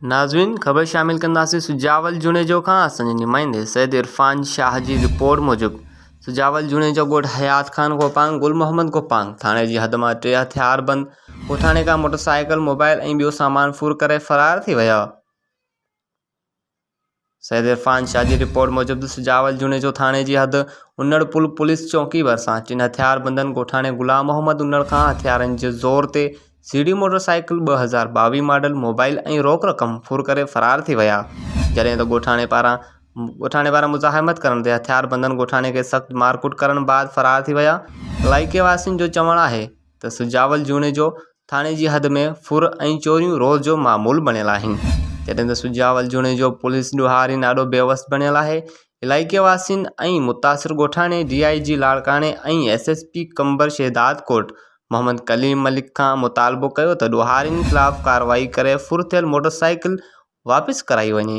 नाज़रीन, ख़बर शामिल कंदासीं सुजावल जुणेजो खां। असांजे नुमाइंदे सैयद इरफान शाह जी रिपोर्ट मूजिब सुजावल जुणेजो ॻोठ हयात खान कोपांग गुल मोहम्मद कोपांग थाणे जी हद मां 3 हथियारबंद ॻोठाणे खां मोटरसाइकिल, मोबाइल ऐं ॿियो सामान फूर करे फरार थी विया। सैयद इरफान शाह जी रिपोर्ट मूजिब सुजावल जुणेजो थाणे जी हद उन्नड़पुल पुलिस चौकी भरिसां 3 हथियारबंदनि ॻोठाणे गुलाम मोहम्मद उन्नड़ खां हथियारनि जे ज़ोर ते सीडी मोटरसाइकिल 2022 मॉडल, मोबाइल ऐं रोक रक़म फूर करे फरार थी विया। जॾहिं त ॻोठाणे पारां मुज़ाहिमत करण ते हथियारबंदनि ॻोठाणे खे सख़्त मारकुट करण बाद फरार थी विया। इलाइक़े वासियुनि जो चवणु आहे त सुजावल जुणेजो थाणे जी हद में फुर ऐं चोरियूं रोज़ जो मामूल बणियल आहिनि। जॾहिं त सुजावल जुणेजो पुलिस ॾोहारी ॾाढो बेवस बणियल आहे। इलाइक़े वासियुनि ऐं मुतासिर ॻोठाणे DIG लाड़काणे ऐं SSP कंबर शहदाद कोट मोहम्मद कलीम मलिक खां मुतालबो कयो त ॾोहारियुनि ख़िलाफ़ कार्रवाई करे फुर थियल मोटरसाइकिल वापसि कराई वञे।